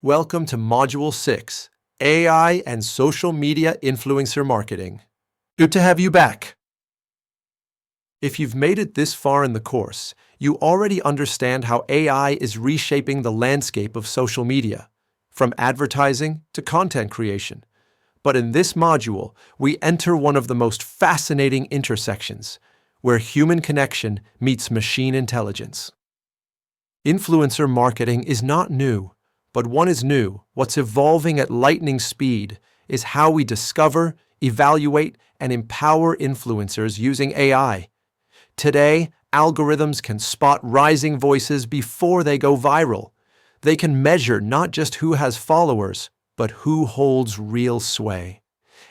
Welcome to Module 6, AI and Social Media Influencer Marketing. Good to have you back. If you've made it this far in the course, you already understand how AI is reshaping the landscape of social media, from advertising to content creation. But in this module, we enter one of the most fascinating intersections, where human connection meets machine intelligence. Influencer marketing is not new. But one is new. What's evolving at lightning speed is how we discover, evaluate, and empower influencers using AI. Today, algorithms can spot rising voices before they go viral. They can measure not just who has followers, but who holds real sway.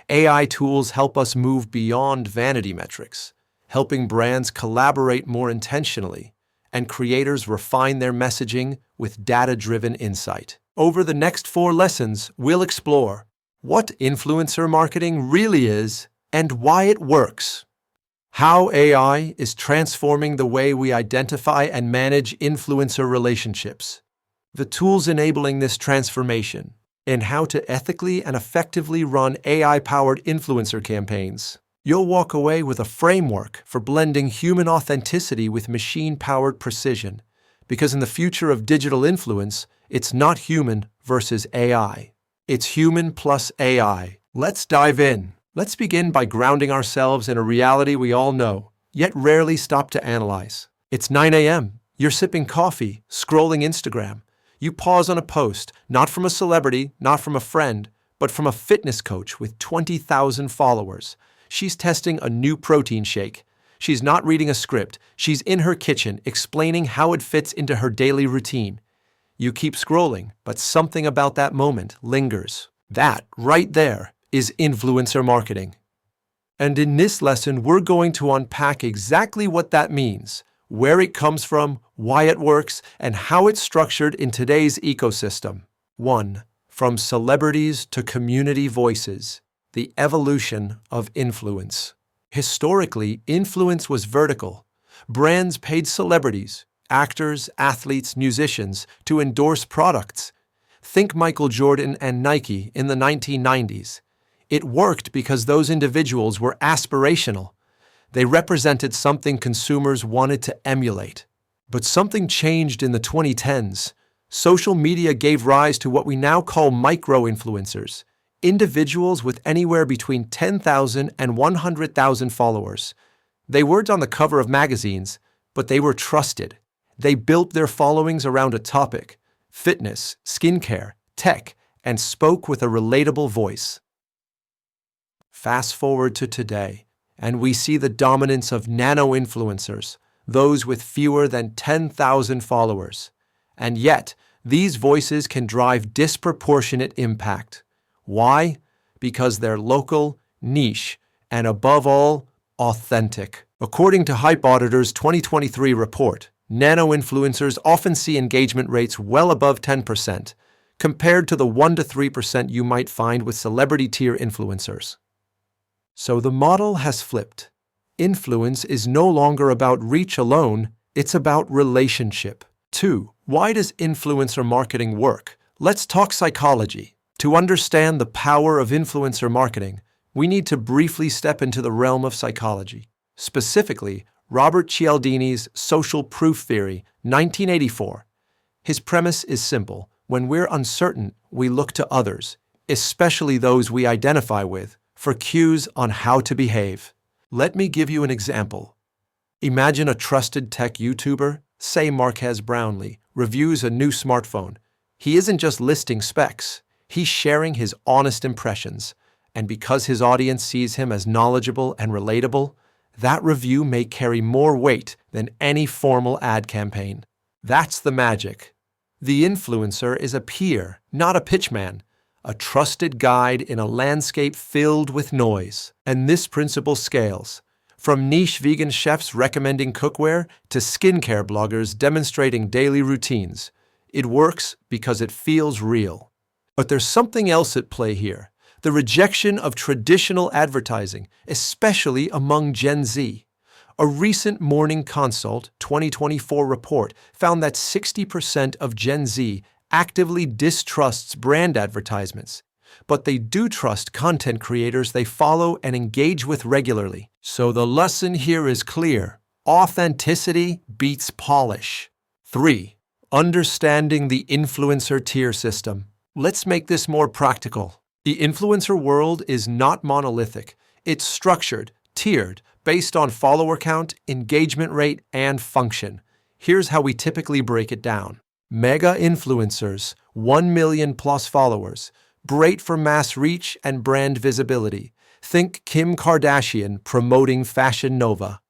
AI tools help us move beyond vanity metrics, helping brands collaborate more intentionally, and creators refine their messaging with data-driven insight. Over the next 4 lessons, we'll explore what influencer marketing really is and why it works, how AI is transforming the way we identify and manage influencer relationships, the tools enabling this transformation, and how to ethically and effectively run AI-powered influencer campaigns. You'll walk away with a framework for blending human authenticity with machine-powered precision, because in the future of digital influence, it's not human versus AI. It's human plus AI. Let's dive in. Let's begin by grounding ourselves in a reality we all know, yet rarely stop to analyze. It's 9 a.m. You're sipping coffee, scrolling Instagram. You pause on a post, not from a celebrity, not from a friend, but from a fitness coach with 20,000 followers. She's testing a new protein shake. She's not reading a script. She's in her kitchen explaining how it fits into her daily routine. You keep scrolling, but something about that moment lingers. That, right there, is influencer marketing. And in this lesson, we're going to unpack exactly what that means, where it comes from, why it works, and how it's structured in today's ecosystem. 1. From celebrities to community voices. The evolution of influence. Historically, influence was vertical. Brands paid celebrities, actors, athletes, musicians to endorse products. Think Michael Jordan and Nike in the 1990s. It worked because those individuals were aspirational. They represented something consumers wanted to emulate. But something changed in the 2010s. Social media gave rise to what we now call micro-influencers. Individuals with anywhere between 10,000 and 100,000 followers. They weren't on the cover of magazines, but they were trusted. They built their followings around a topic, fitness, skincare, tech, and spoke with a relatable voice. Fast forward to today, and we see the dominance of nano-influencers, those with fewer than 10,000 followers. And yet, these voices can drive disproportionate impact. Why? Because they're local, niche, and above all, authentic. According to Hype Auditor's 2023 report, nano-influencers often see engagement rates well above 10%, compared to the 1 to 3% you might find with celebrity-tier influencers. So the model has flipped. Influence is no longer about reach alone, it's about relationship. 2. Why does influencer marketing work? Let's talk psychology. To understand the power of influencer marketing, we need to briefly step into the realm of psychology. Specifically, Robert Cialdini's social proof theory, 1984. His premise is simple. When we're uncertain, we look to others, especially those we identify with, for cues on how to behave. Let me give you an example. Imagine a trusted tech YouTuber, say Marques Brownlee, reviews a new smartphone. He isn't just listing specs. He's sharing his honest impressions, and because his audience sees him as knowledgeable and relatable, that review may carry more weight than any formal ad campaign. That's the magic. The influencer is a peer, not a pitchman, a trusted guide in a landscape filled with noise. And this principle scales, from niche vegan chefs recommending cookware to skincare bloggers demonstrating daily routines. It works because it feels real. But there's something else at play here, the rejection of traditional advertising, especially among Gen Z. A recent Morning Consult 2024 report found that 60% of Gen Z actively distrusts brand advertisements, but they do trust content creators they follow and engage with regularly. So the lesson here is clear. Authenticity beats polish. 3. Understanding the influencer tier system. Let's make this more practical. The influencer world is not monolithic. It's structured, tiered, based on follower count, engagement rate, and function. Here's how we typically break it down. Mega influencers, 1 million plus followers, great for mass reach and brand visibility. Think Kim Kardashian promoting Fashion Nova.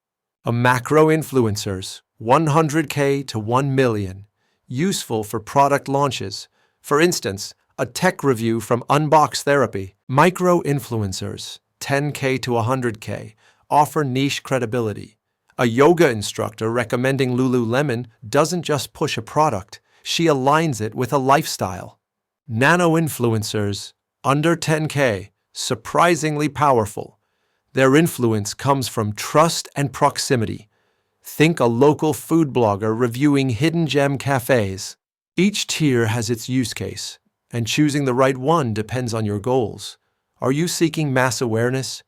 A macro influencers, 100K to 1 million, useful for product launches. For instance, a tech review from Unbox Therapy. Micro influencers, 10K to 100K, offer niche credibility. A yoga instructor recommending Lululemon doesn't just push a product, she aligns it with a lifestyle. Nano influencers, under 10K, surprisingly powerful. Their influence comes from trust and proximity. Think a local food blogger reviewing hidden gem cafes. Each tier has its use case, and choosing the right one depends on your goals. Are you seeking mass awareness,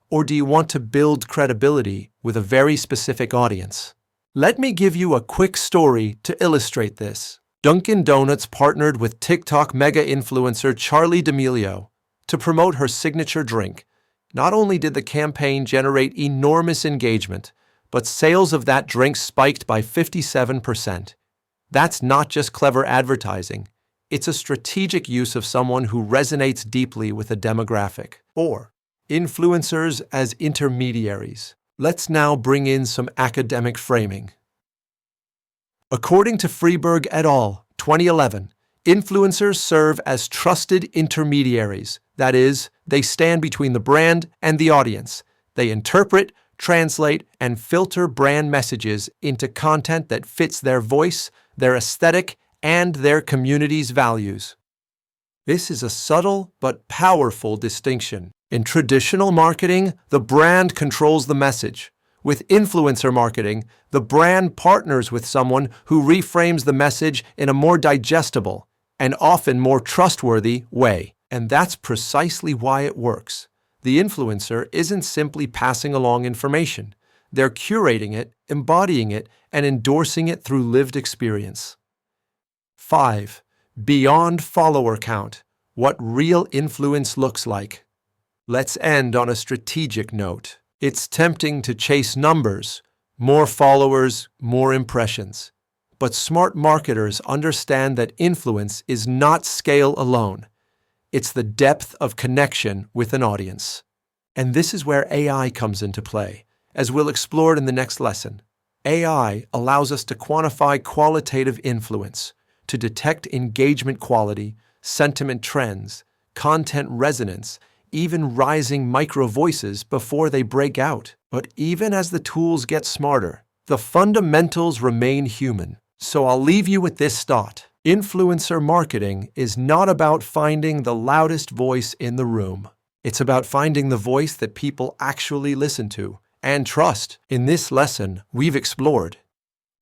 or do you want to build credibility with a very specific audience? Let me give you a quick story to illustrate this. Dunkin' Donuts partnered with TikTok mega influencer Charli D'Amelio to promote her signature drink. Not only did the campaign generate enormous engagement, but sales of that drink spiked by 57%. That's not just clever advertising. It's a strategic use of someone who resonates deeply with a demographic. 4. Influencers as intermediaries. Let's now bring in some academic framing. According to Freeberg et al., 2011, influencers serve as trusted intermediaries. That is, they stand between the brand and the audience. They interpret, translate, and filter brand messages into content that fits their voice, their aesthetic, and their community's values. This is a subtle but powerful distinction. In traditional marketing, the brand controls the message. With influencer marketing, the brand partners with someone who reframes the message in a more digestible and often more trustworthy way. And that's precisely why it works. The influencer isn't simply passing along information. They're curating it, embodying it, and endorsing it through lived experience. 5. Beyond follower count. What real influence looks like. Let's end on a strategic note. It's tempting to chase numbers, more followers, more impressions. But smart marketers understand that influence is not scale alone. It's the depth of connection with an audience. And this is where AI comes into play, as we'll explore in the next lesson. AI allows us to quantify qualitative influence, to detect engagement quality, sentiment trends, content resonance, even rising micro voices before they break out. But even as the tools get smarter, the fundamentals remain human. So I'll leave you with this thought. Influencer marketing is not about finding the loudest voice in the room. It's about finding the voice that people actually listen to and trust. In this lesson, we've explored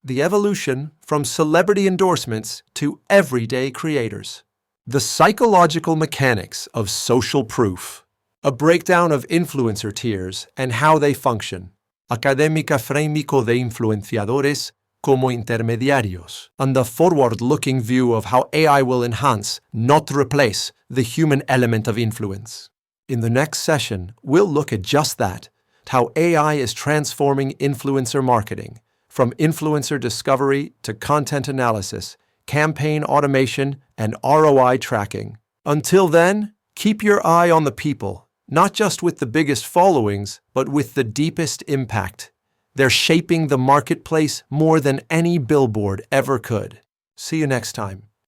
the evolution from celebrity endorsements to everyday creators, the psychological mechanics of social proof, a breakdown of influencer tiers and how they function, académica frémico de influenciadores como intermediarios, and the forward-looking view of how AI will enhance, not replace, the human element of influence. In the next session, we'll look at just that, how AI is transforming influencer marketing, from influencer discovery to content analysis, campaign automation, and ROI tracking. Until then, keep your eye on the people, not just with the biggest followings, but with the deepest impact. They're shaping the marketplace more than any billboard ever could. See you next time.